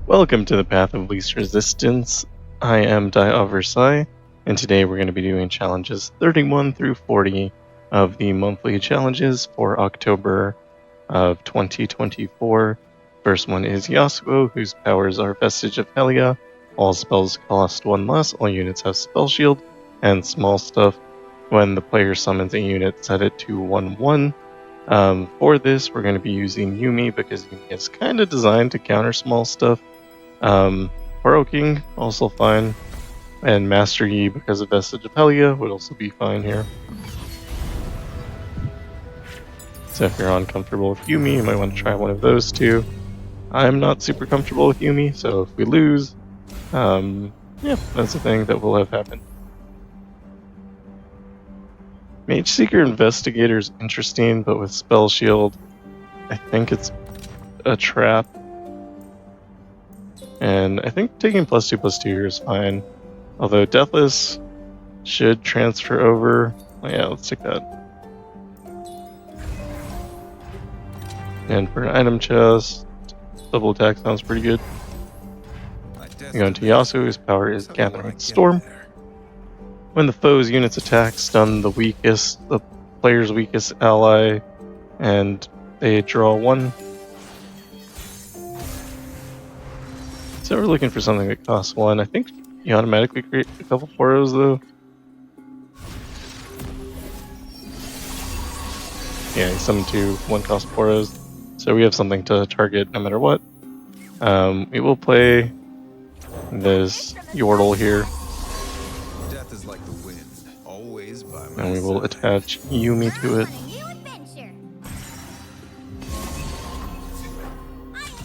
Welcome to the Path of Least Resistance. I am Versailles, and today we're going to be doing challenges 31 through 40 of the monthly challenges for October of 2024. First one is Yasuo, whose powers are Vestige of Helia. All spells cost 1 less, all units have spell shield, and small stuff. When the player summons a unit, set it to 1/1. For this, we're going to be using Yuumi because Yuumi is kind of designed to counter small stuff. King, also fine, and Master Yi because of Vestige of Helia would also be fine here. So if you're uncomfortable with Yuumi, you might want to try one of those two. I'm not super comfortable with Yuumi, so if we lose, yeah, that's the thing that will have happened. Mage Seeker Investigator is interesting, but with Spell Shield, I think it's a trap. And I think taking +2/+2 here is fine. Although Deathless should transfer over. Oh yeah, let's take that. And for an item chest, double attack sounds pretty good. We go into Yasuo, whose power is Gathering Storm. When the foe's units attack, stun the player's weakest ally, and they draw 1. So we're looking for something that costs 1. I think you automatically create a couple Poros though. Yeah, you summon 2 1-cost Poros. So we have something to target no matter what. We will play this Yordle here. Death is like the wind, always by my and we will attach Yuumi to it.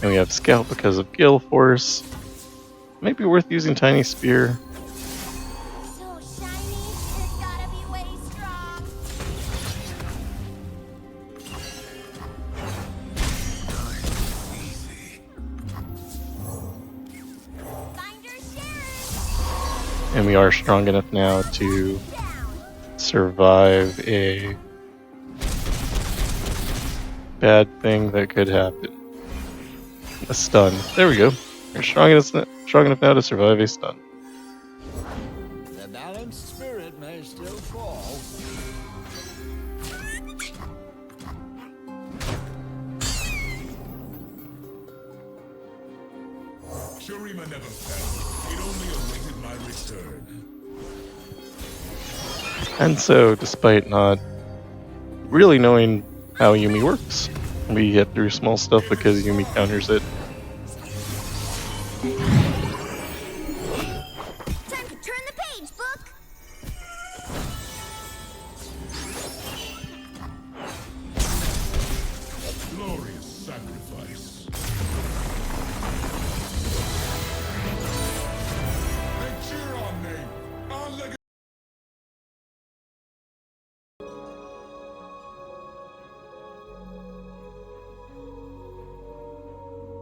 And we have Scout because of Gale Force. Might be worth using Tiny Spear. And we are strong enough now to survive a bad thing that could happen. A stun. There we go. You're strong enough now to survive a stun. The balanced spirit may still fall. Shurima never fell. It only awaited my return. And so, despite not really knowing how Yuumi works, we get through small stuff because Yuumi counters it. Time to turn the page, book. Glorious sacrifice. They cheer on me. Our legacy.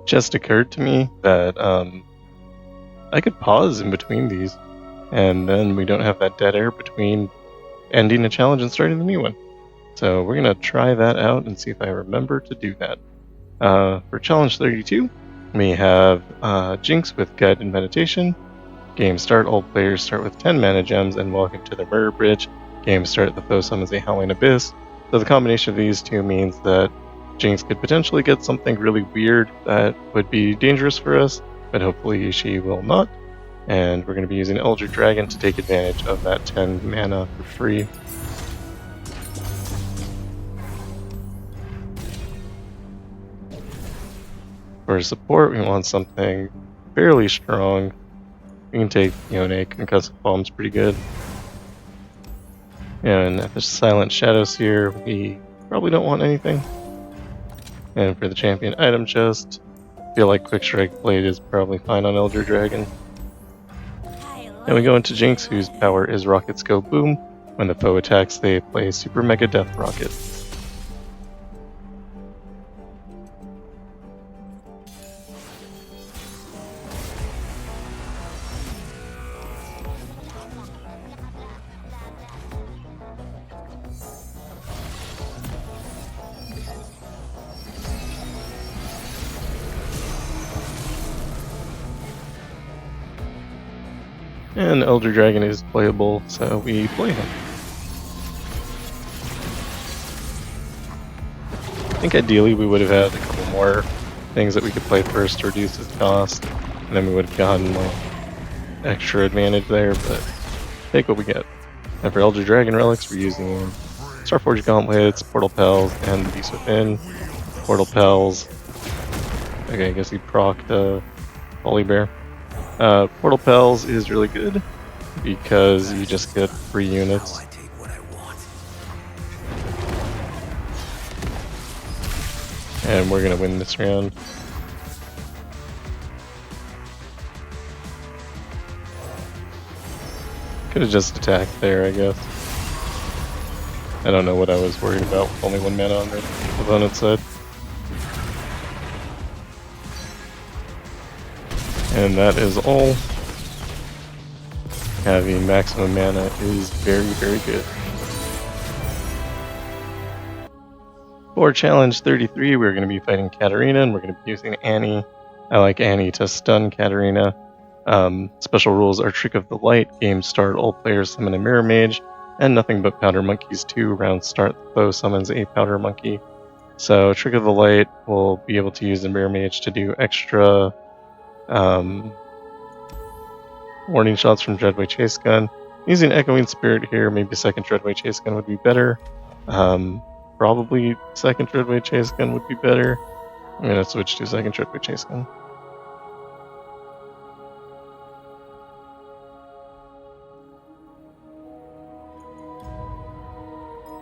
Just occurred to me that I could pause in between these, and then we don't have that dead air between ending a challenge and starting the new one. So we're gonna try that out and see if I remember to do that. For challenge 32, we have Jinx with Guided Meditation. Game start, all players start with 10 mana gems and walk into the Mirror Bridge. Game start, the foe summons a Howling Abyss. So the combination of these two means that Jinx could potentially get something really weird that would be dangerous for us, but hopefully she will not. And we're going to be using Elder Dragon to take advantage of that 10 mana for free. For support, we want something fairly strong. We can take Yone, Concussive Bomb's pretty good. And at the Silent Shadows here, we probably don't want anything. And for the champion item chest, I feel like Quick Strike Blade is probably fine on Elder Dragon. And we go into Jinx, whose power is Rocket Scope Boom. When the foe attacks, they play Super Mega Death Rocket. And Elder Dragon is playable, so we play him. I think ideally we would have had a couple more things that we could play first to reduce his cost, and then we would have gotten like extra advantage there, but take what we get. And for Elder Dragon Relics, we're using Starforged Gauntlets, Portal Pels, and the Beast Within. Portal Pels. Okay, I guess he procced Holy Bear. Portal Pels is really good because you just get free units. And we're gonna win this round. Could have just attacked there, I guess. I don't know what I was worried about with only 1 mana on the opponent's side. And that is all. Having maximum mana is very, very good. For challenge 33, we're going to be fighting Katarina, and we're going to be using Annie. I like Annie to stun Katarina. Special rules are Trick of the Light, game start, all players summon a Mirror Mage, and nothing but Powder Monkeys 2, round start, the foe summons a Powder Monkey. So Trick of the Light will be able to use the Mirror Mage to do extra warning shots from Dreadway Chase Gun. Using Echoing Spirit here, maybe second Dreadway Chase Gun would be better. Probably second Dreadway Chase Gun would be better. I'm gonna switch to second Dreadway Chase Gun.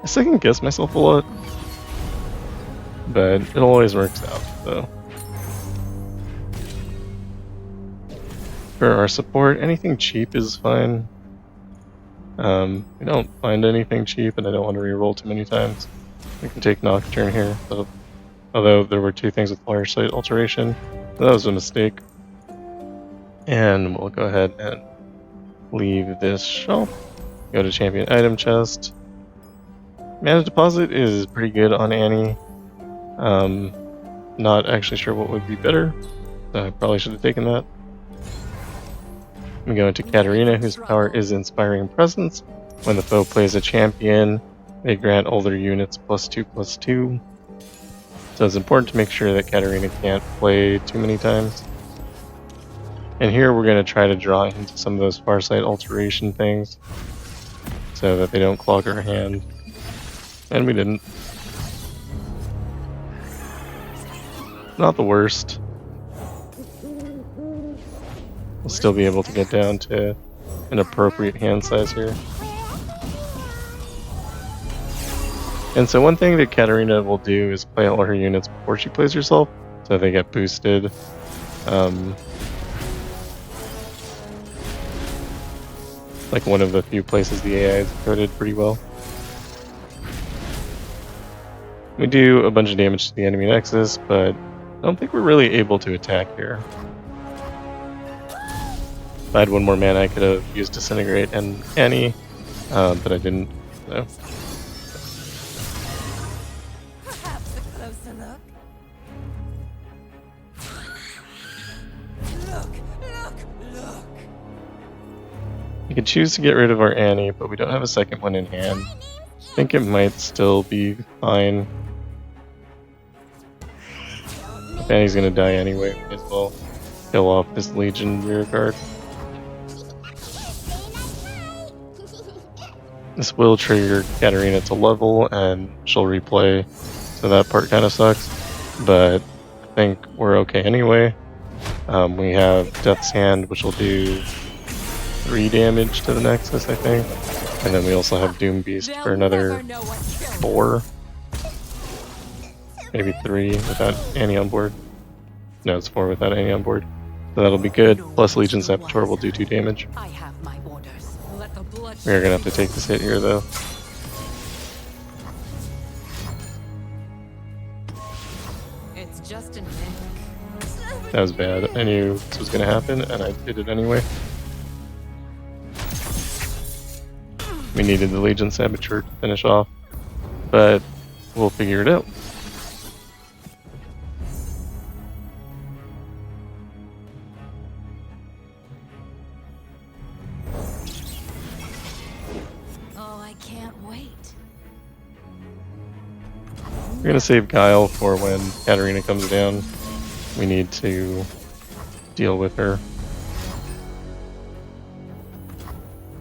I second guess myself a lot, but it always works out, so. For our support, anything cheap is fine. We don't find anything cheap, and I don't want to reroll too many times. We can take Nocturne here, although there were 2 things with Flyer Sight Alteration. That was a mistake. And we'll go ahead and leave this shop. Go to Champion Item Chest. Mana Deposit is pretty good on Annie. Not actually sure what would be better, so I probably should have taken that. We go into Katarina, whose power is Inspiring Presence. When the foe plays a champion, they grant all their units +2/+2. So it's important to make sure that Katarina can't play too many times. And here we're going to try to draw into some of those Farsight Alteration things, so that they don't clog our hand. And we didn't. Not the worst. We'll still be able to get down to an appropriate hand size here. And so one thing that Katarina will do is play all her units before she plays herself, so they get boosted. Like one of the few places the AI is coded pretty well. We do a bunch of damage to the enemy nexus, but I don't think we're really able to attack here. If I had 1 more mana, I could have used Disintegrate and Annie, but I didn't, so. Perhaps a closer look. Look. We could choose to get rid of our Annie, but we don't have a second one in hand. I think it might still be fine. If Annie's gonna die anyway, we may as well kill off this Legion rear guard. This will trigger Katarina to level, and she'll replay, so that part kind of sucks. But I think we're okay anyway. We have Death's Hand, which will do 3 damage to the Nexus, I think. And then we also have Doom Beast for another 4. Maybe 3 without Annie on board. No, it's 4 without Annie on board. So that'll be good. Plus Legion Saboteur will do 2 damage. I have my orders. Let the blood. We are gonna have to take this hit here though. It's just an That was bad. I knew this was gonna happen and I did it anyway. We needed the Legion Saboteur to finish off, but we'll figure it out. We're gonna save Guile for when Katarina comes down. We need to deal with her.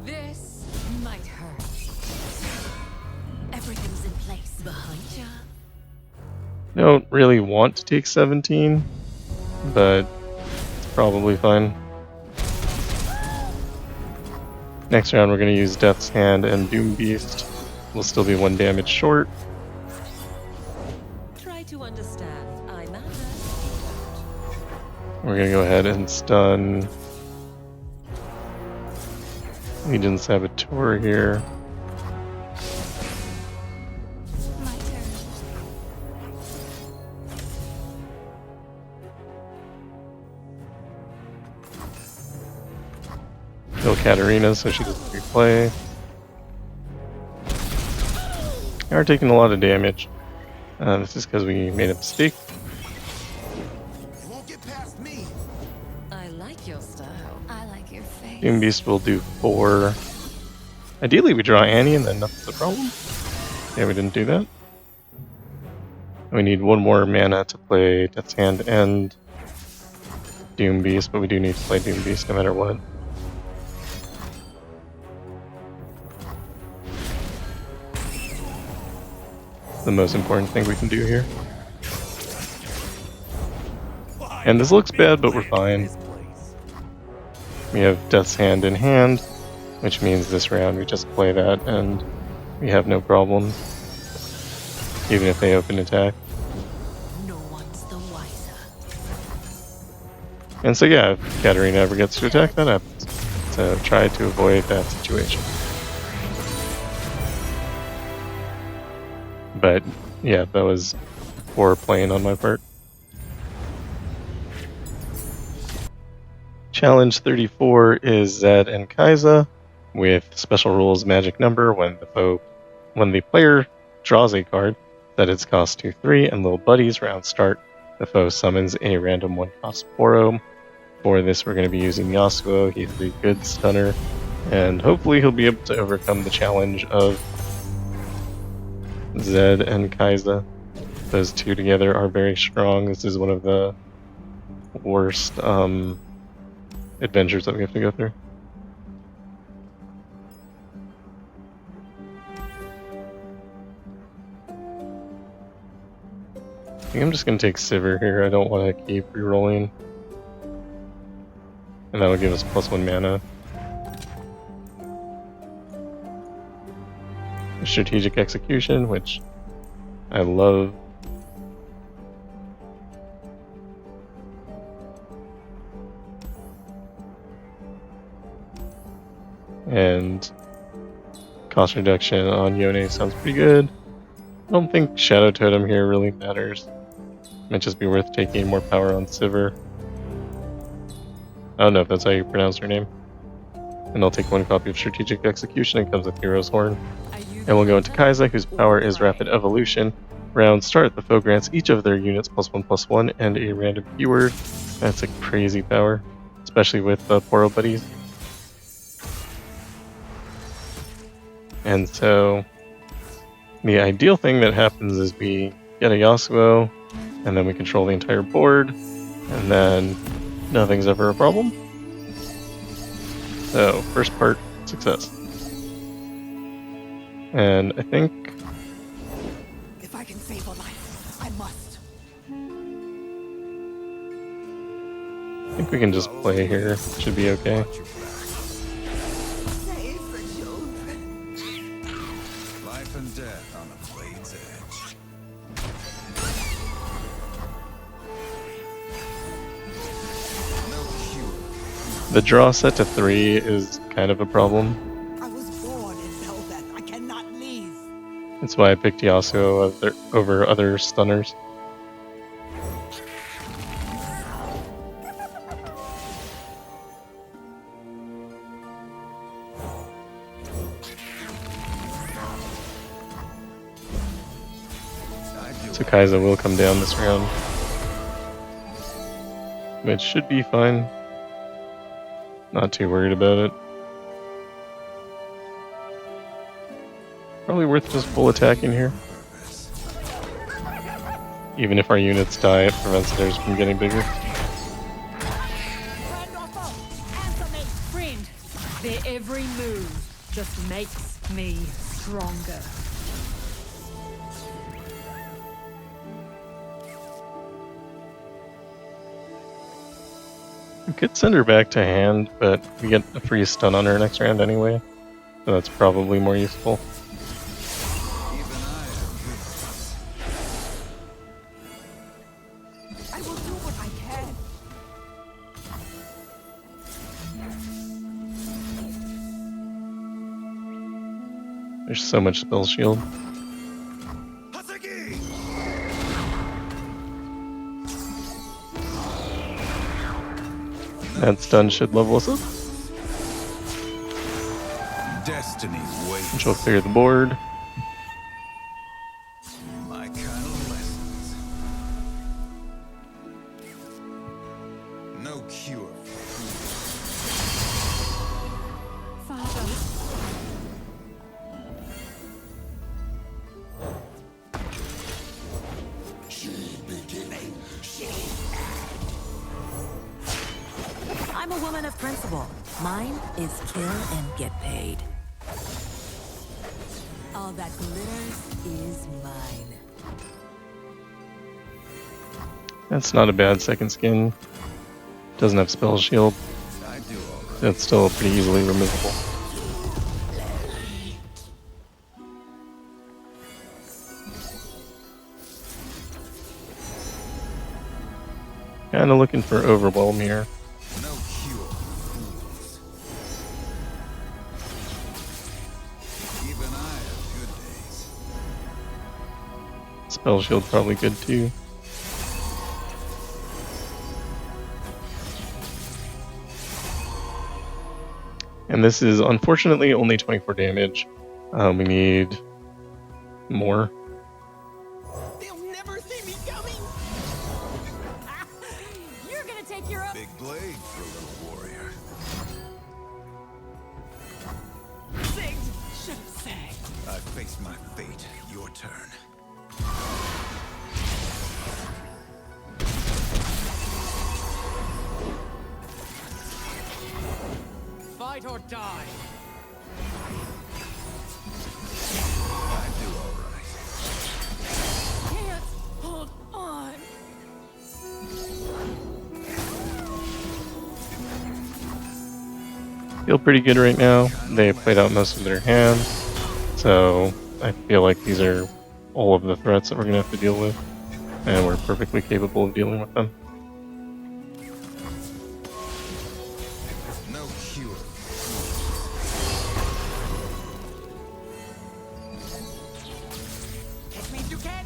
This might hurt. Everything's in place behind ya. Don't really want to take 17, but it's probably fine. Next round we're going to use Death's Hand and Doom Beast. We'll still be 1 damage short. Try to understand. I'm at We're going to go ahead and stun Legion Saboteur here. my turn. Kill Katarina so she doesn't replay. We are taking a lot of damage. This is because we made a mistake. You won't get past me. I like your style. I like your face. Doom Beast will do 4. Ideally we draw Annie and then nothing's a problem. Yeah, we didn't do that. We need 1 more mana to play Death's Hand and Doom Beast, but we do need to play Doom Beast no matter what. The most important thing we can do here. And this looks bad, but we're fine. We have Death's Hand in hand, which means this round we just play that and we have no problem. Even if they open attack. No one's the wiser. And so yeah, if Katarina ever gets to attack, that happens. So try to avoid that situation. But yeah, that was poor playing on my part. Challenge 34 is Zed and Kai'Sa with special rules magic number when the player draws a card that its cost to 3 and little buddies round start, the foe summons a random 1-cost Poro. For this we're going to be using Yasuo. He's a good stunner and hopefully he'll be able to overcome the challenge of Zed and Kai'Sa. Those two together are very strong. This is one of the worst adventures that we have to go through. I think I'm just going to take Sivir here. I don't want to keep rerolling. And that'll give us +1 mana. Strategic Execution, which I love. And cost reduction on Yone sounds pretty good. I don't think Shadow Totem here really matters. Might just be worth taking more power on Sivir. I don't know if that's how you pronounce her name. And I'll take 1 copy of Strategic Execution. It comes with Hero's Horn. And we'll go into Kai'Sa, whose power is Rapid Evolution. Round start, the foe grants each of their units +1/+1 and a random keyword. That's a crazy power, especially with Poro buddies. And so, the ideal thing that happens is we get a Yasuo, and then we control the entire board, and then nothing's ever a problem. So, first part, success. And I think If I can save a life, I must. we can just play here. Should be okay. Save the children. Life and death on a blade's edge. No cure. The draw set to 3 is kind of a problem. I was born in Velvet. I cannot leave. That's why I picked Yasuo over other stunners. So Kai'Sa will come down this round, which should be fine. Not too worried about it. Probably worth just full attacking here. Even if our units die, it prevents theirs from getting bigger. Friend or foe, answer me. Friend, their every move just makes me stronger. We could send her back to hand, but we get a free stun on her next round anyway, so that's probably more useful. Even I have good I will do what I can. There's so much spell shield. Hasagi! That stun should level us up, Destiny waits. which will clear the board. My kind of lessons. No cure for Father, I'm a woman of principle. Mine is kill and get paid. All that glitters is mine. That's not a bad second skin. Doesn't have spell shield. I do all right. That's still pretty easily removable. Kinda looking for overwhelm here. No cure for fools. Even I have good days. Spell shield probably good too. And this is unfortunately only 24 damage. We need more. They'll never see me coming. you're gonna take your own. Big blade for a little warrior. Should have said. I face my fate. Your turn. Fight or die. I do all right. Can't hold on. Feel pretty good right now. They played out most of their hand, so I feel like these are all of the threats that we're gonna have to deal with, and we're perfectly capable of dealing with them. No cure. This means you can.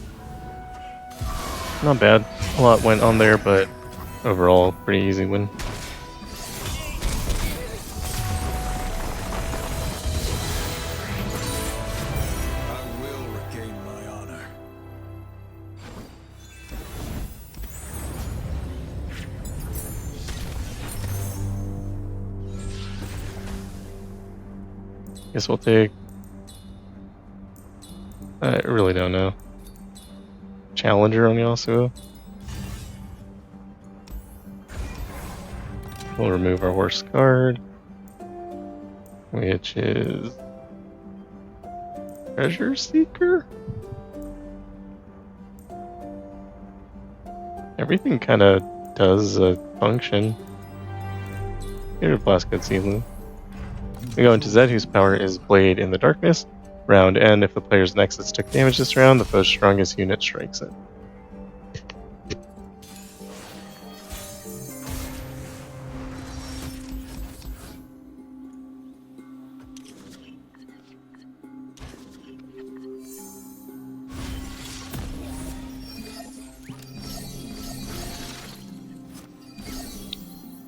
Not bad. A lot went on there, but overall, pretty easy win. I will regain my honor. Guess we'll take... I really don't know. Challenger on Yasuo. We'll remove our horse card, which is Treasure Seeker? Everything kind of does a function. Here, Blast Good Season. We go into Zed, whose power is Blade in the Darkness. Round end, if the player's Nexus took damage this round, the foe's strongest unit strikes it.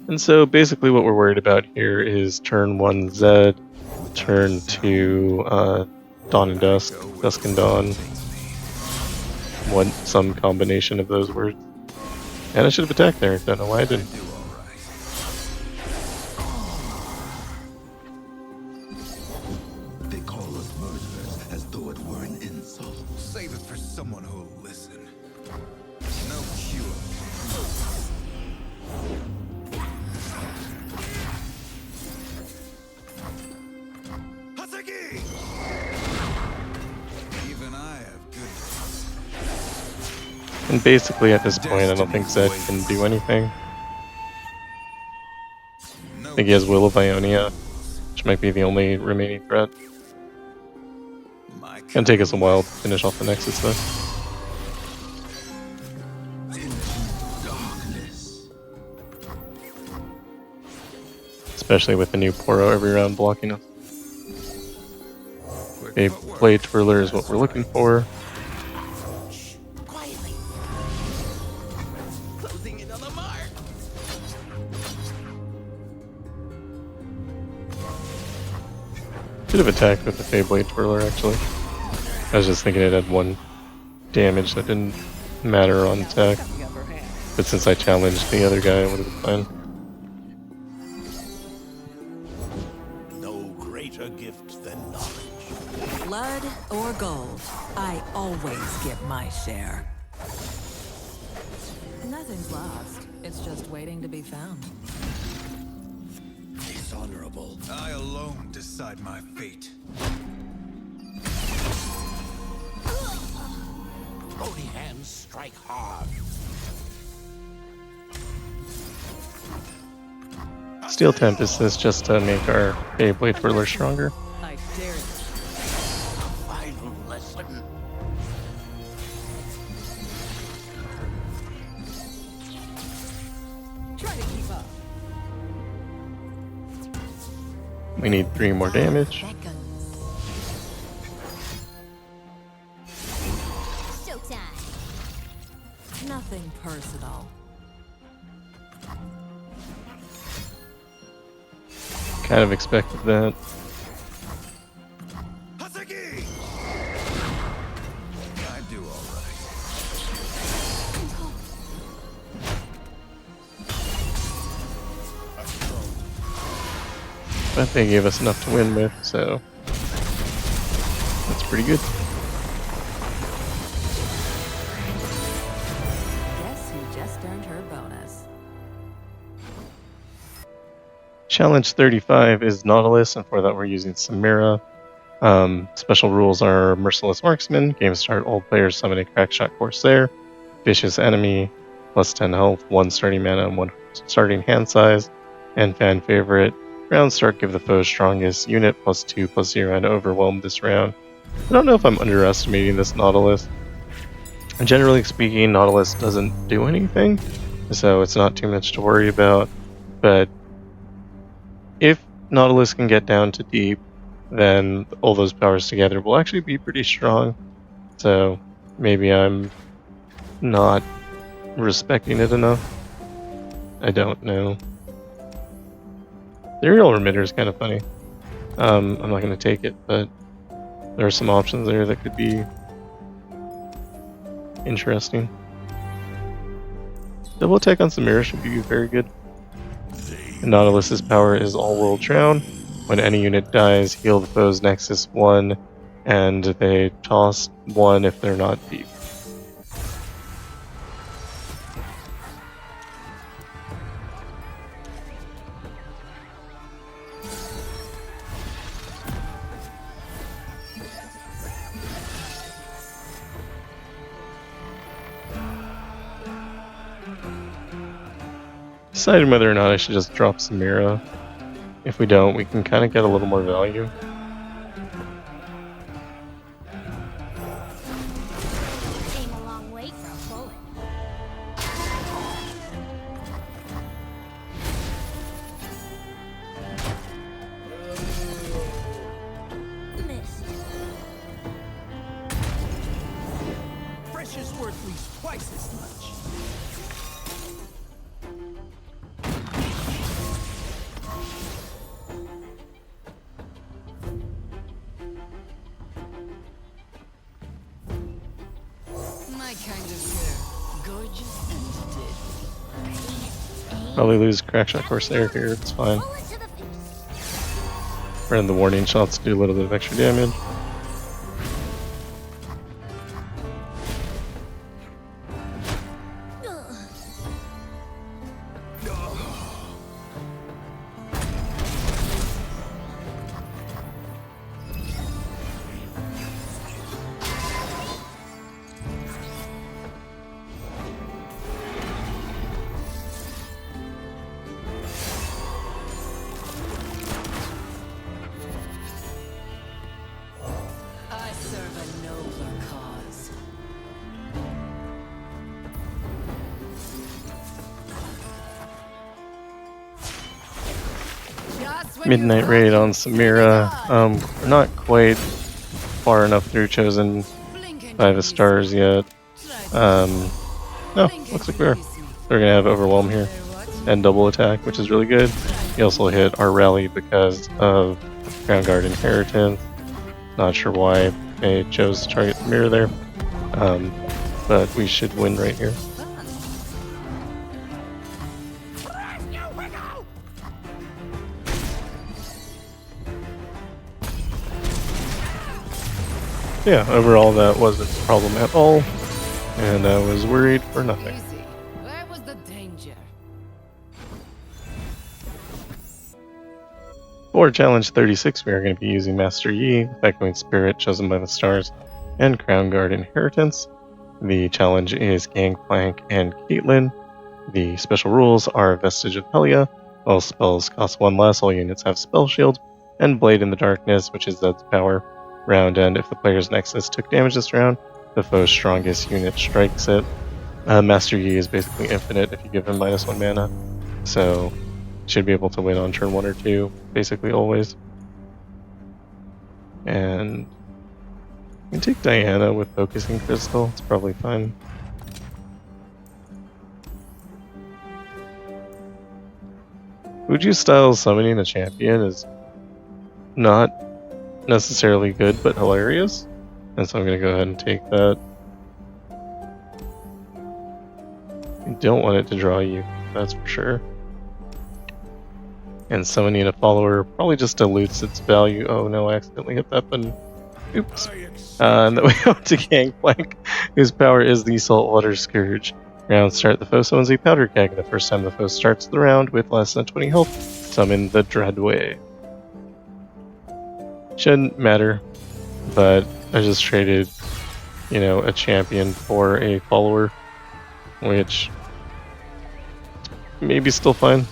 And so basically what we're worried about here is turn 1 Zed, turn 2 Dawn and Dusk, Dusk and Dawn, some combination of those words. And I should have attacked there, don't know why I didn't. Do all right. They call us murderers as though it were an insult. Save it for someone who'll listen. And basically at this point, I don't think Destiny Zed can do waits. anything. No I think he has Will of killing Ionia, rules. which might be the only remaining threat. My Gonna take us a kind. while to finish off the Nexus though. Darkness. Especially with the new Poro every round blocking us. Quick Okay, footwork. Blade Twirler is what we're looking for. Quietly. Closing in on the mark. Should have attacked with the Fey Blade Twirler actually. I was just thinking it had 1 damage that didn't matter on attack. But since I challenged the other guy, it would have been fine. No greater gift than knowledge. Blood or gold, I always get my share. Nothing's lost. It's just waiting to be found. Dishonorable. I alone decide my fate. Bony hands strike hard. Steel Tempest is just to make our Fey Blade Twirler stronger. I dare you. Final lesson. Try to keep up. We need 3 more damage. Nothing personal. Kind of expected that. Haseki! I do all right. But they gave us enough to win with, so that's pretty good. Guess who just earned her bonus? Challenge 35 is Nautilus, and for that we're using Samira. Special rules are Merciless Marksman, game start all players summon a Crackshot Corsair, Vicious Enemy, plus 10 health, 1 starting mana, and 1 starting hand size, and fan favorite. Round start, give the foe strongest unit plus 2/+0 and overwhelm this round. I don't know if I'm underestimating this Nautilus. Generally speaking, Nautilus doesn't do anything, so it's not too much to worry about. But if Nautilus can get down to deep, then all those powers together will actually be pretty strong. So maybe I'm not respecting it enough. I don't know. The aerial remitter is kind of funny. I'm not going to take it, but there are some options there that could be interesting. Double attack on Samira should be very good. And Nautilus's power is all world drown. When any unit dies, heal the foe's Nexus 1, and they toss 1 if they're not deep. Decided whether or not I should just drop Samira. If we don't, we can kind of get a little more value. Came a long way for a bullet. Missed. Fresh is worth at least twice as much. My kind of girl. Gorgeous and dead. Probably lose Crackshot Corsair here, it's fine. Bullet to the face. Run the warning shots to do a little bit of extra damage. midnight raid on Samira. We're not quite far enough through Chosen by the stars yet. No, looks like we're gonna have Overwhelm here and double attack, which is really good. We also hit our rally because of Crown Guard Inheritance. Not sure why they chose to target Samira there, but we should win right here. Yeah, overall that wasn't a problem at all, and I was worried for nothing. Where was the danger? For Challenge 36, we are going to be using Master Yi, Echoing Spirit, Chosen by the Stars, and Crown Guard Inheritance. The challenge is Gangplank and Caitlyn. The special rules are Vestige of Helia, all spells cost 1 less, all units have Spell Shield, and Blade in the Darkness, which is Zed's power. Round end, if the player's Nexus took damage this round, the foe's strongest unit strikes it. Master Yi is basically infinite if you give him -1 mana, so should be able to win on turn 1 or 2, basically always. And you can take Diana with Focusing Crystal, it's probably fine. Wuju Style summoning a champion is not necessarily good, but hilarious, and so I'm gonna go ahead and take that. You don't want it to draw you, that's for sure. And summoning a follower probably just dilutes its value. Oh no, I accidentally hit that button. Oops. And then we go to Gangplank, whose power is the Saltwater Scourge. Round start, the foe summons a Powder Keg. The first time the foe starts the round with less than 20 health, summon the Dreadway. Shouldn't matter, but I just traded, a champion for a follower, which maybe still fine.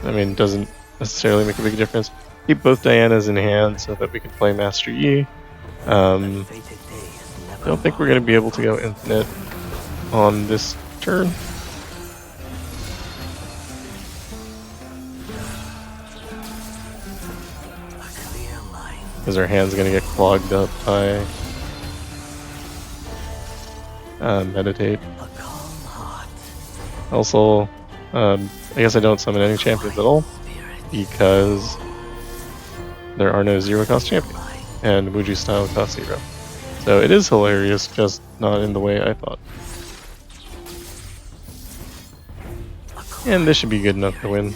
I mean, doesn't necessarily make a big difference. Keep both Dianas in hand so that we can play Master Yi. Don't think we're going to be able to go infinite on this turn. Because our hand's going to get clogged up by Meditate. Also, I guess I don't summon any champions at all because there are no 0-cost champions, and Wuju Style costs 0. So it is hilarious, just not in the way I thought. And this should be good enough to win.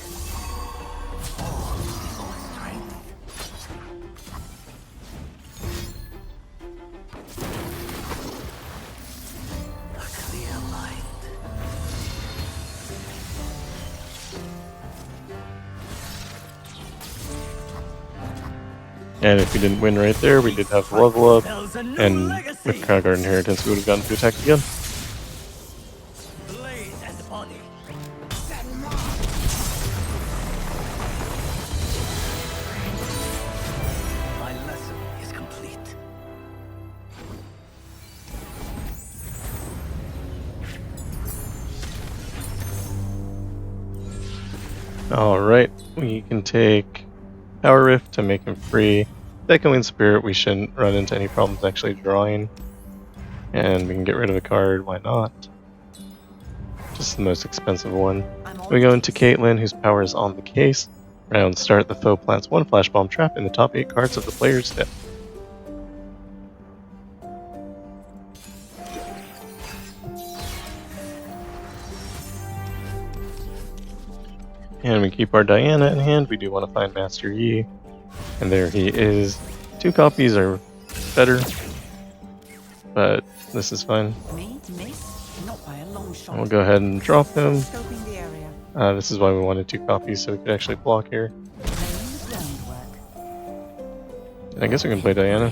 And if we didn't win right there, we did have level up, and with Crown Guard Inheritance, we would have gotten to attack again. My lesson is complete. Alright, we can take Power Rift to make him free. Echoing Spirit, we shouldn't run into any problems actually drawing. And we can get rid of a card, why not? Just the most expensive one. We go into Caitlyn, whose power is on the case. Round start, the foe plants 1 Flash Bomb Trap in the top 8 cards of the player's deck. And we keep our Diana in hand. We do want to find Master Yi. And there he is. 2 copies are better, but this is fine. And we'll go ahead and drop him. This is why we wanted 2 copies, so we could actually block here. And I guess we can play Diana.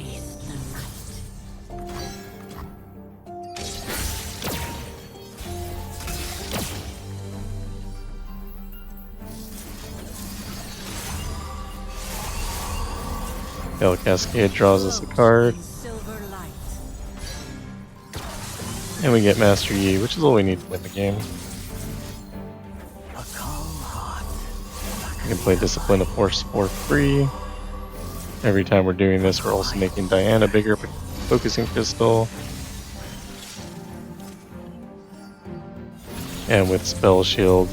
Hell Cascade draws us a card. And we get Master Yi, which is all we need to win the game. We can play Discipline of Force for free. Every time we're doing this, we're also making Diana bigger, but Focusing Crystal. And with Spell Shield,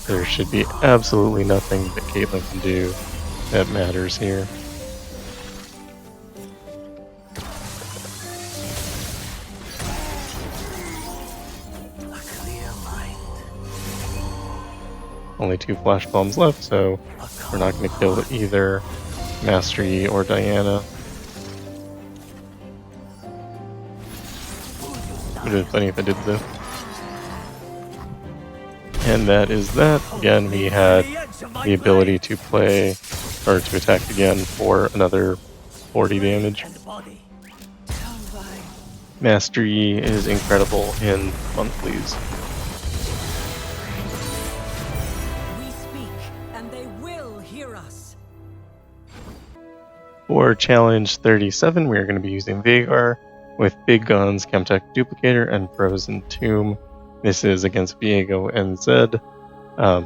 there should be absolutely nothing that Caitlyn can do that matters here. Only 2 flash bombs left, so we're not going to kill either Master Yi or Diana. Would have been funny if I did though. And that is that. Again, we had the ability to play, or to attack again for another 40 damage. Master Yi is incredible in MonthLeast. For challenge 37, we are going to be using Veigar with Big Guns, Chemtech Duplicator, and Frozen Tomb. This is against Viego and Zed.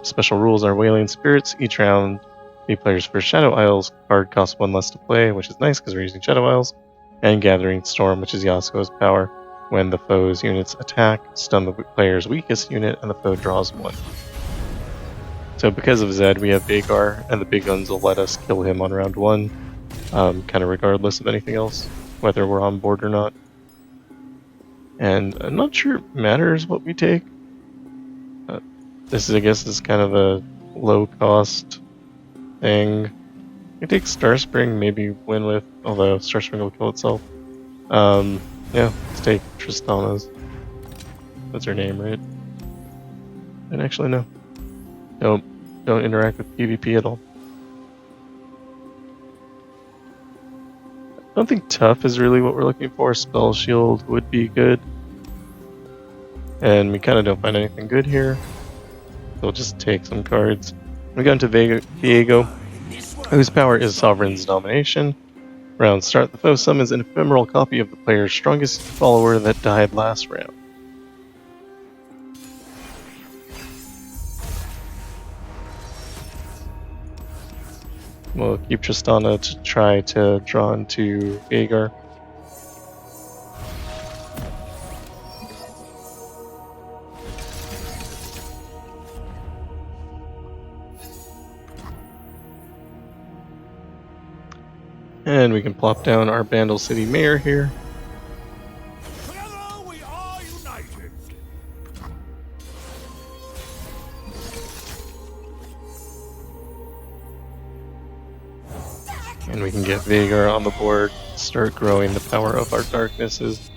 Special rules are Wailing Spirits. Each round, the player's first Shadow Isles card costs 1 less to play, which is nice because we're using Shadow Isles. And Gathering Storm, which is Yasuo's power. When the foe's units attack, stun the player's weakest unit, and the foe draws 1. So because of Zed, we have Veigar, and the Big Guns will let us kill him on round 1. Kind of regardless of anything else, whether we're on board or not. And I'm not sure it matters what we take. This is, I guess, is kind of a low-cost thing. We take Starspring, maybe win with, although Starspring will kill itself. Yeah, let's take Tristana's. That's her name, right? And actually, no. Don't interact with PvP at all. I don't think tough is really what we're looking for. Spell Shield would be good. And we kind of don't find anything good here. We'll just take some cards. We go into Viego, whose power is Sovereign's Domination. Round start, the foe summons an ephemeral copy of the player's strongest follower that died last round. We'll keep Tristana to try to draw into Veigar. And we can plop down our Bandle City Mayor here. Together we are united. And we can get Veigar on the board, start growing the power of our darknesses.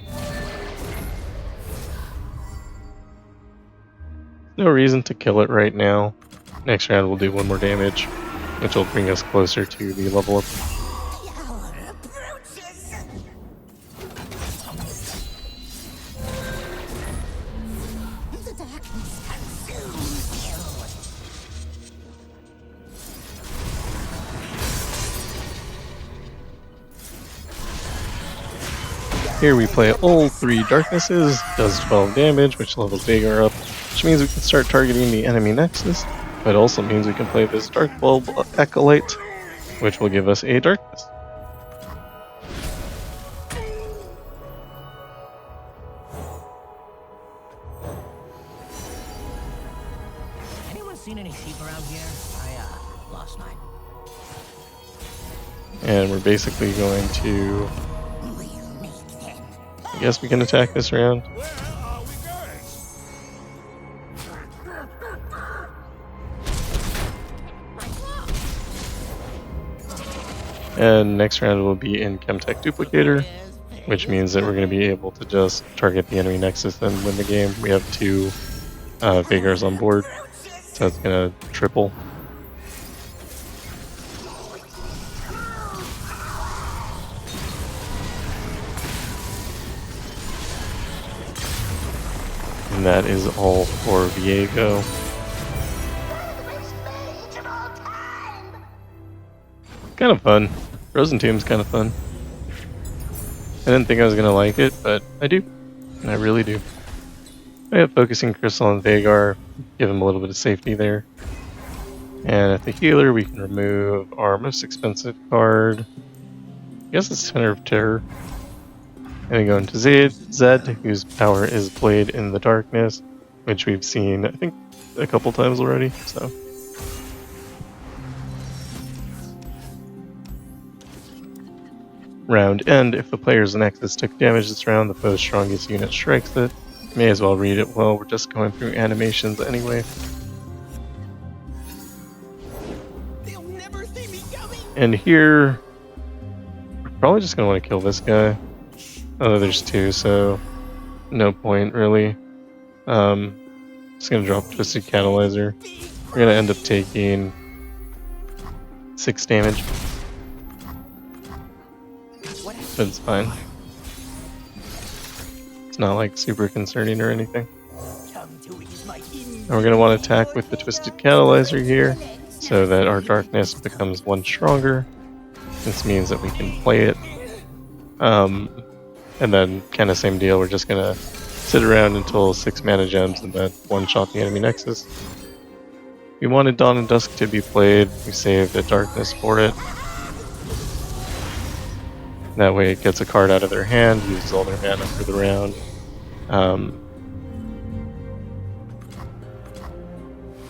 No reason to kill it right now. Next round we'll do 1 more damage, which will bring us closer to the level up. Here we play all 3 darknesses, does 12 damage, which levels Veigar up, which means we can start targeting the enemy nexus, but also means we can play this Dark Bulb Acolyte, which will give us a darkness. Anyone seen any sheep around here? I lost mine. And we're basically going to... I guess we can attack this round. Where are we going? And next round will be in Chemtech Duplicator, which means that we're going to be able to just target the enemy nexus and win the game. We have 2 Veigars on board, so it's going to triple. And that is all for Viego. Kind of fun. Frozen Tomb's kind of fun. I didn't think I was going to like it, but I do. And I really do. I have Focusing Crystal on Veigar. Give him a little bit of safety there. And at the healer, we can remove our most expensive card. I guess it's Center of Terror. And then go into Zed, whose power is Blade in the Darkness, which we've seen, I think, a couple times already, so. Round end, if the player's Nexus took damage this round, the foe's strongest unit strikes it. May as well read it well, we're just going through animations anyway. They'll never see me coming. And here, we're probably just going to want to kill this guy. Oh, there's two, so no point really. Just going to drop Twisted Catalyzer. We're going to end up taking 6 damage. But it's fine. It's not like super concerning or anything. And we're going to want to attack with the Twisted Catalyzer here so that our darkness becomes 1 stronger. This means that we can play it. And then kind of same deal, we're just going to sit around until 6 mana gems and then one-shot the enemy Nexus. We wanted Dawn and Dusk to be played, we saved a darkness for it. That way it gets a card out of their hand, uses all their mana for the round.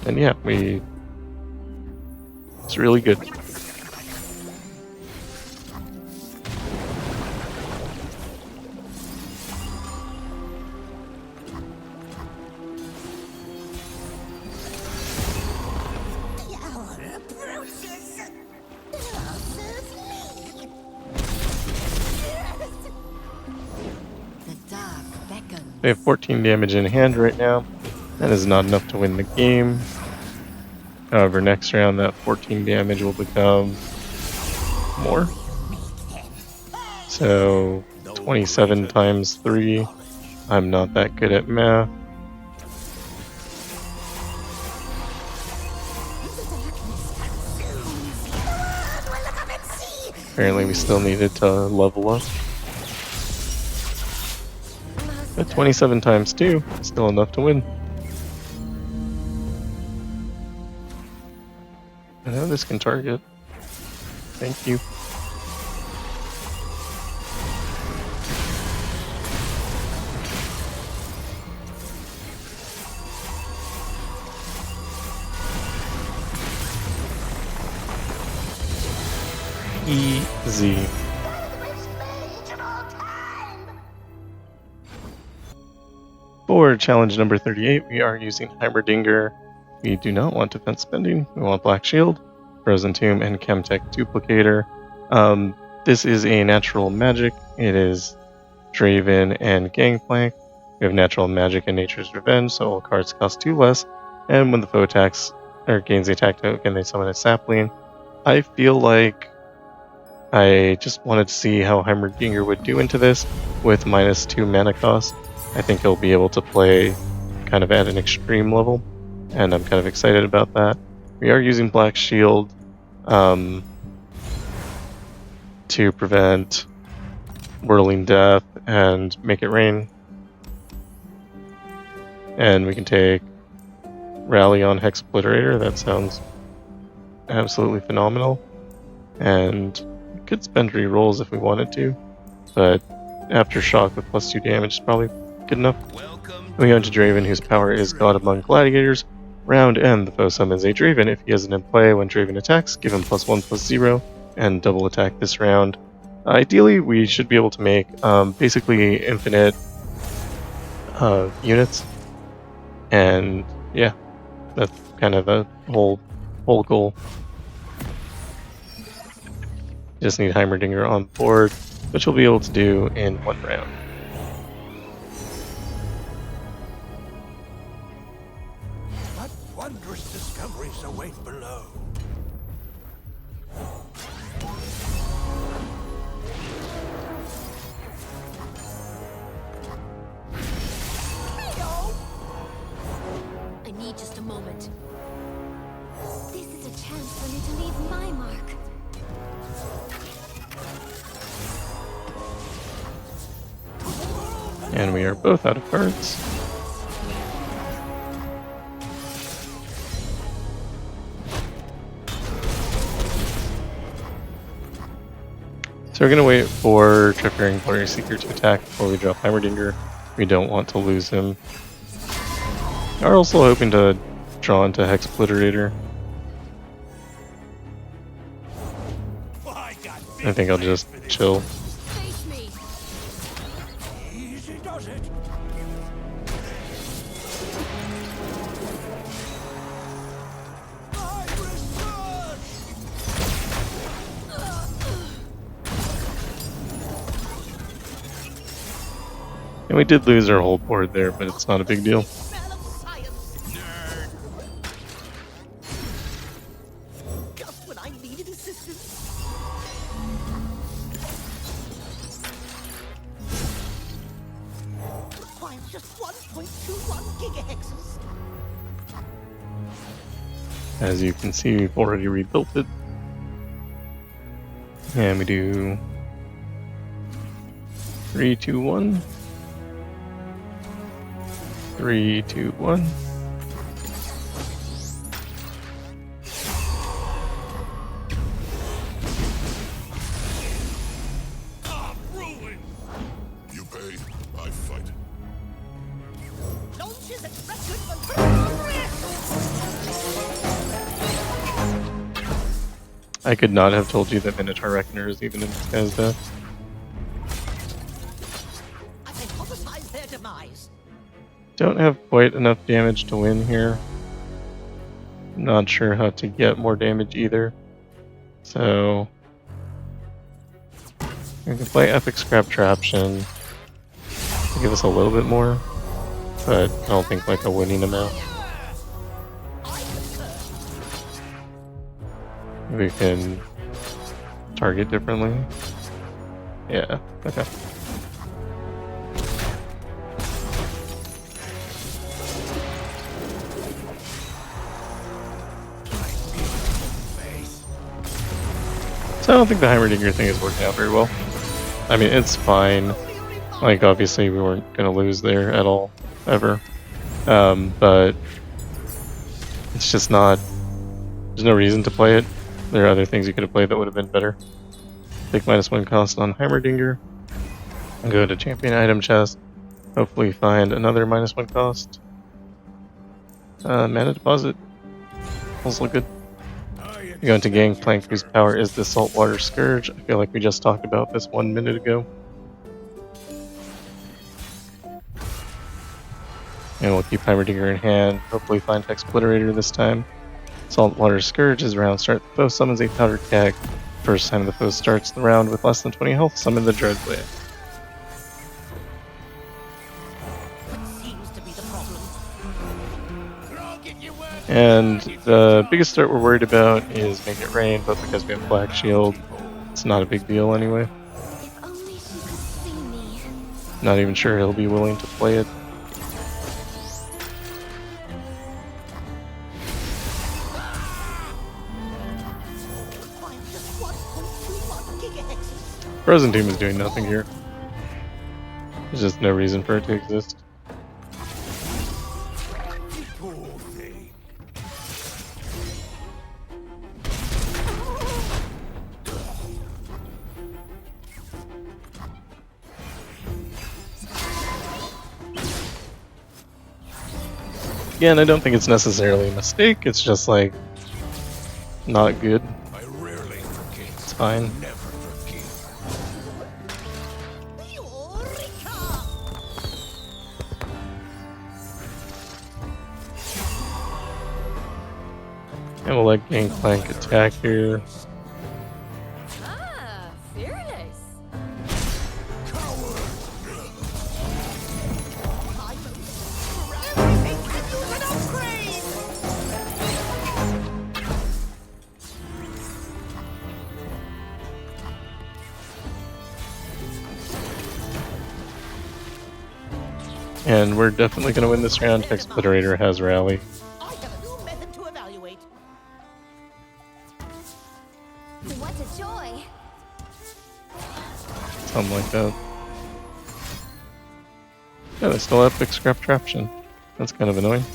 And yeah, it's really good. They have 14 damage in hand right now. That is not enough to win the game. However, next round that 14 damage will become more. So 27 times 3. I'm not that good at math. Apparently we still needed to level up. But 27 times 2, still enough to win. I know this can target. Thank you. Easy. For challenge number 38, we are using Heimerdinger. We do not want defense spending. We want Black Shield, Frozen Tomb, and Chemtech Duplicator. This is a natural magic. It is Draven and Gangplank. We have natural magic and Nature's Revenge, so all cards cost 2 less. And when the foe attacks or gains the attack token, they summon a sapling. I feel like I just wanted to see how Heimerdinger would do into this with -2 mana cost. I think he'll be able to play kind of at an extreme level, and I'm kind of excited about that. We are using Black Shield to prevent Whirling Death and Make It Rain. And we can take Rally on Hex Obliterator. That sounds absolutely phenomenal. And we could spend rerolls if we wanted to, but Aftershock with +2 damage is probably good enough. We go into Draven, whose power is God Among Gladiators. Round end, the foe summons a Draven. If he isn't in play when Draven attacks, give him +1/+0 and double attack this round. Ideally, we should be able to make basically infinite units, and yeah, that's kind of a whole goal. Just need Heimerdinger on board, which we'll be able to do in 1 round. What wondrous discoveries await below? I need just a moment. This is a chance for me to leave my mark. And we are both out of cards. So we're gonna wait for Tripping Glory Seeker to attack before we drop Heimerdinger. We don't want to lose him. We're also hoping to draw into Hex Obliterator. I think I'll just chill. Face me. Easy does it. And we did lose our whole board there, but it's not a big deal. Man of science. Just when I needed assistance. Requires just 1.21 gigahexes. As you can see, we've already rebuilt it. And we do 3, 2, 1. 3, 2, 1. You pay, I fight. Launches at record I could not have told you that Minotaur Reckoner is even in this guy's death. I hypothesize their demise. Don't have quite enough damage to win here. Not sure how to get more damage either. So we can play Epic Scrap Traption to give us a little bit more, but I don't think like a winning amount. We can target differently. Yeah, okay. So I don't think the Heimerdinger thing is working out very well. I mean, it's fine. Like, obviously we weren't going to lose there at all, ever. But it's just not... There's no reason to play it. There are other things you could have played that would have been better. Take -1 cost on Heimerdinger. And go to Champion Item Chest. Hopefully find another -1 cost. Mana Deposit. Also good. We go into Gangplank, whose power is the Saltwater Scourge. I feel like we just talked about this 1 minute ago. And we'll keep Heimerdinger in hand, hopefully find Hex Obliterator this time. Saltwater Scourge is round start. The foe summons a powder keg. First time the foe starts the round with less than 20 health, summon the Dreadblade. What seems to be the problem? And the biggest start we're worried about is Make It Rain, but because we have Black Shield, it's not a big deal anyway. If only she could see me. Not even sure he'll be willing to play it. Requires just 1.21 gigahexes. Frozen Tomb is doing nothing here. There's just no reason for it to exist. Again, I don't think it's necessarily a mistake, it's just like not good. I rarely forget. It's fine. Never forgive. Eureka! And we'll let Gangplank attack here. Ah, fearless. Everything can use an upgrade! And we're definitely going to win this round. Hex Obliterator has Rally. I have a new method to evaluate. What a joy. Something like that. Yeah, they still have Epic Scrap Traption. That's kind of annoying.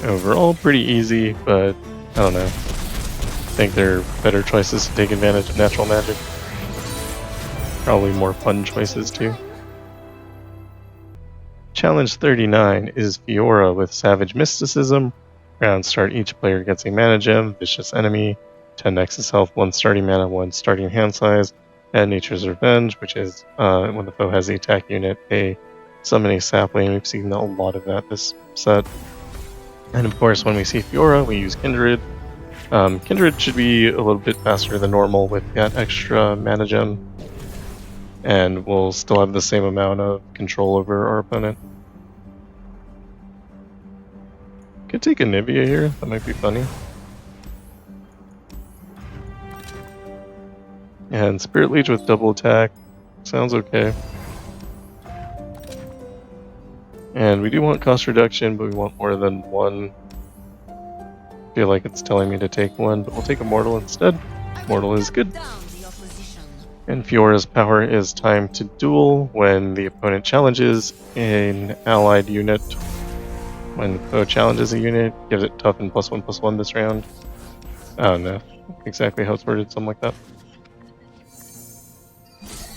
Overall, pretty easy, but I don't know. I think there are better choices to take advantage of natural magic. Probably more fun choices too. Challenge 39 is Fiora with Savage Mysticism. Round start, each player gets a mana gem, Vicious Enemy, 10 Nexus Health, 1 starting mana, 1 starting hand size, and Nature's Revenge, which is when the foe has the attack unit, they summon a sapling. We've seen a lot of that this set. And of course, when we see Fiora, we use Kindred. Kindred should be a little bit faster than normal with that extra mana gem, and we'll still have the same amount of control over our opponent. Could take a Nivea here, that might be funny. And Spirit Leech with double attack, sounds okay. And we do want cost reduction, but we want more than 1. I feel like it's telling me to take 1, but we'll take Immortal instead. Immortal is good. And Fiora's power is time to duel when the opponent challenges an allied unit. When the foe challenges a unit, gives it toughen +1/+1 this round. I don't know exactly how it's worded, something like that.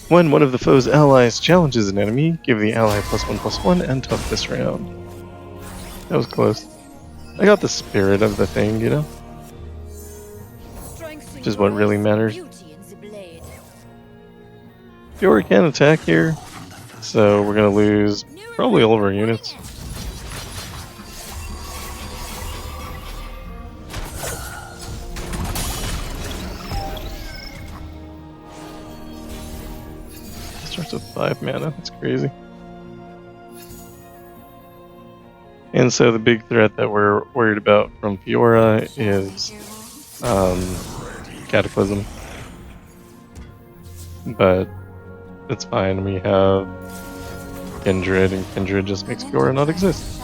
When one of the foe's allies challenges an enemy, give the ally +1/+1 and tough this round. That was close. I got the spirit of the thing, you know? Which is what really matters. Fiora can attack here, so we're gonna lose probably all of our units. Starts with 5 mana, that's crazy. And so the big threat that we're worried about from Fiora is Cataclysm. But it's fine, we have Kindred, and Kindred just makes Fiora not exist.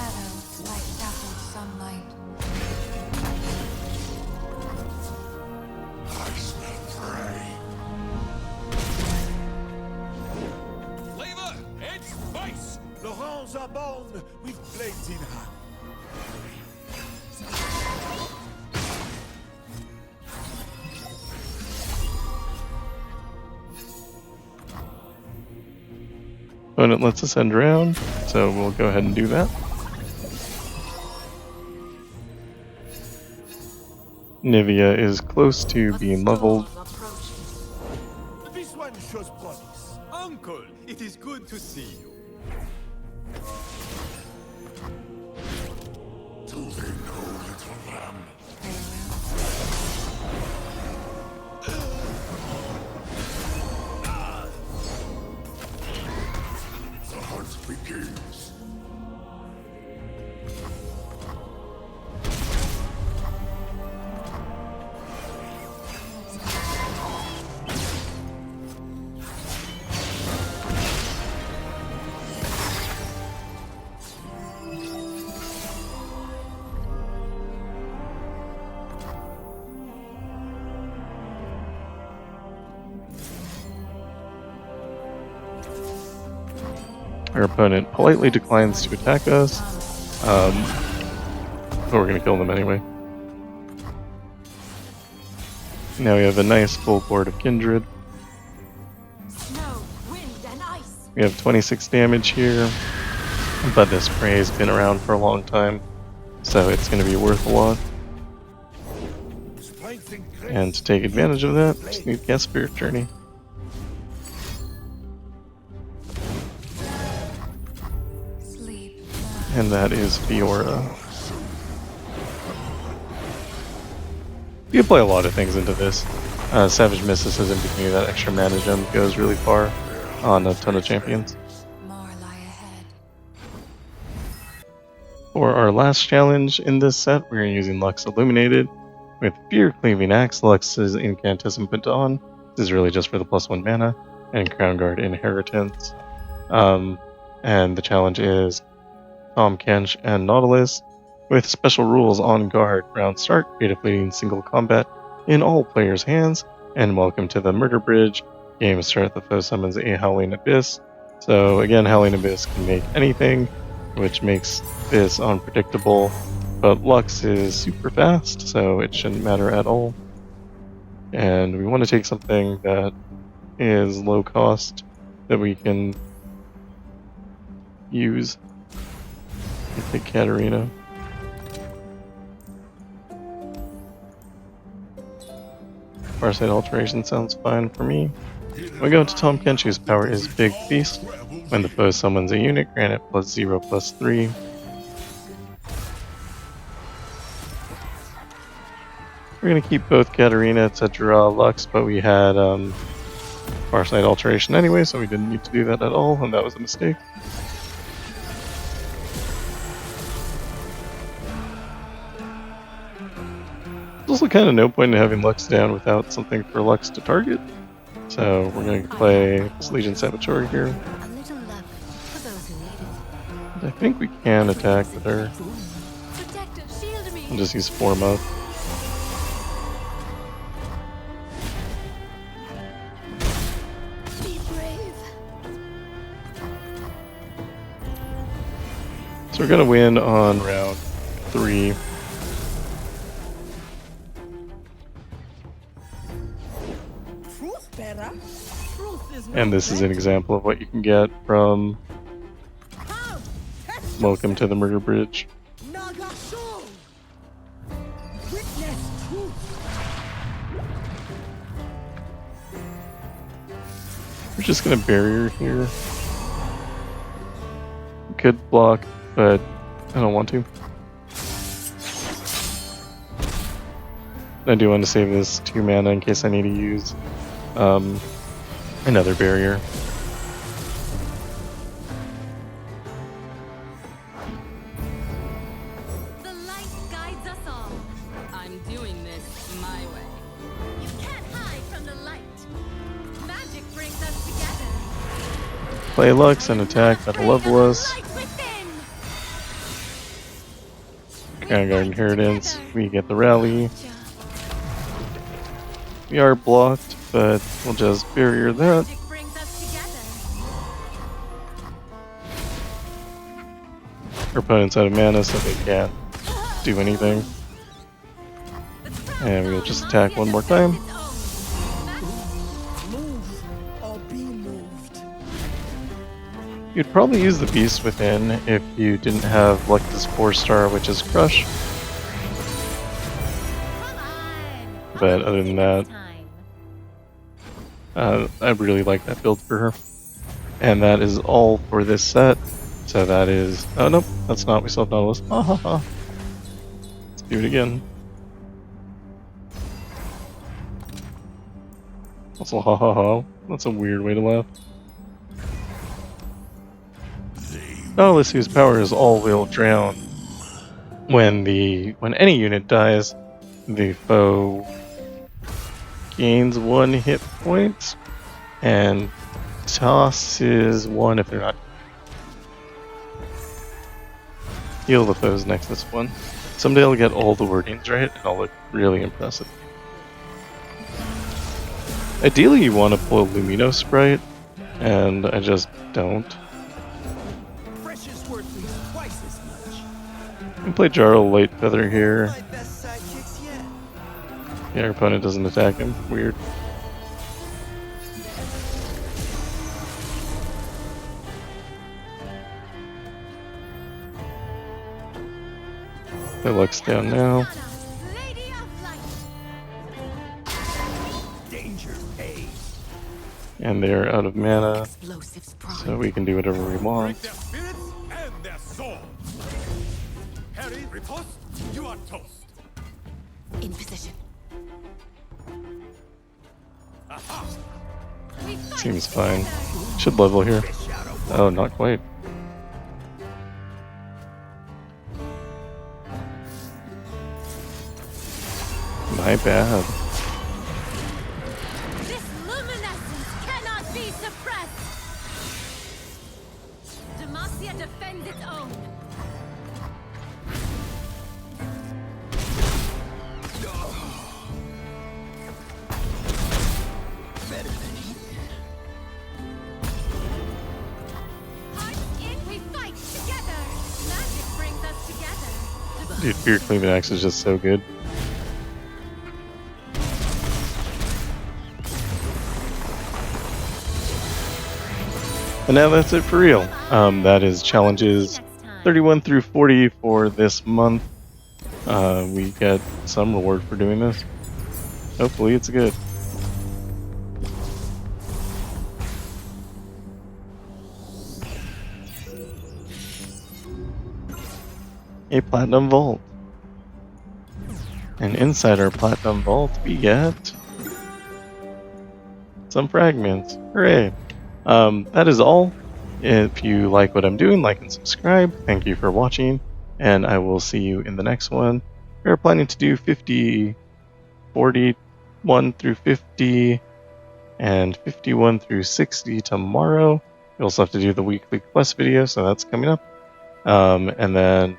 Opponent lets us end round, so we'll go ahead and do that. Nivea is close to being leveled. This one shows promise. Uncle, it is good to see you. Do they know, little lamb? The hunt begins. Our opponent politely declines to attack us, but we're going to kill them anyway. Now we have a nice full board of Kindred. Snow, wind, and ice. We have 26 damage here, but this spray's been around for a long time, so it's going to be worth a lot. And to take advantage of that, we just need to cast Spirit Journey. And that is Fiora. You can play a lot of things into this. Savage Mysticism giving you that extra mana gem goes really far on a ton of champions. For our last challenge in this set, we're using Lux Illuminated. With Fear Cleaving Axe, Lux's Incantation Baton. This is really just for the +1 mana, and Crown Guard Inheritance. And the challenge is Tahm, Kench, and Nautilus, with special rules on guard. Round start, create a fleeting single combat in all players' hands, and welcome to the Murder Bridge. Game start, the foe summons a Howling Abyss. So again, Howling Abyss can make anything, which makes this unpredictable. but Lux is super fast, so it shouldn't matter at all. And we want to take something that is low cost that we can use. We'll take Katarina. Farsight Alteration sounds fine for me. We go into Tahm Kench, whose power is Big Feast. When the foe summons a unit, grant it +0/+3. We're going to keep both Katarina to draw Lux, but we had Farsight Alteration anyway, so we didn't need to do that at all, and that was a mistake. There's also kind of no point in having Lux down without something for Lux to target. So we're going to play Legion Saboteur here. A little love for those who need it. I think we can attack with her. Protect and shield me. I'll just use Form Up. Be brave. So we're going to win on round 3. And this is an example of what you can get from Welcome to the Murder Bridge. We're just gonna barrier here. We could block, but I don't want to. I do want to save this 2 mana in case I need to use another barrier. The light guides us all. I'm doing this my way. You can't hide from the light. Magic brings us together. Play Lux and attack, that'll level us. Light within. Vanguard Inheritance, we get the rally. We are blocked, but we'll just barrier that. Magic brings us together. Our opponent's out of mana, so they can't do anything. And we'll just attack one more time. You'd probably use the Beast Within if you didn't have Luctus 4-star, which is Crush. But other than that, I really like that build for her. And that is all for this set. So that is... oh, nope, that's not. We still have Nautilus. Ha ha ha. Let's do it again. Also, ha ha ha. That's a weird way to laugh. Nautilus, whose power is all will drown. When any unit dies, the foe gains 1 hit point, and tosses 1 if they're not. Heal the foes next this one. Someday I'll get all the wordings right, and I'll look really impressive. Ideally, you want to pull Lumino Sprite, and I just don't. Precious word please twice as much. You can play Jarl Light Feather here. My best sidekicks yet. Yeah, our opponent doesn't attack him. Weird. Their luck's down now. Lady of light. Danger A. And they're out of mana, Explosives so we can do whatever we want. Their spirits and their souls. Harry, riposte, you are toast. in position. Aha! Seems fine. Should level here. Oh, not quite. My bad. This luminescence cannot be suppressed. Demacia defends its own. Better than he. Hearts in, we fight together. Magic brings us together. Dude, Fear Cleaving Axe is just so good. And now that's it for real. That is challenges 31 through 40 for this month. We get some reward for doing this. Hopefully it's good. A Platinum Vault. And inside our Platinum Vault we get some fragments. Hooray! That is all. If you like what I'm doing, like and subscribe. Thank you for watching, and I will see you in the next one. We're planning to do 50, 41 through 50, and 51 through 60 tomorrow. We also have to do the weekly quest video, so that's coming up. And then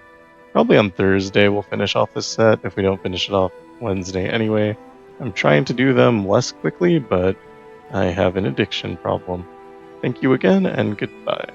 probably on Thursday we'll finish off this set, if we don't finish it off Wednesday anyway. I'm trying to do them less quickly, but I have an addiction problem. Thank you again, and goodbye.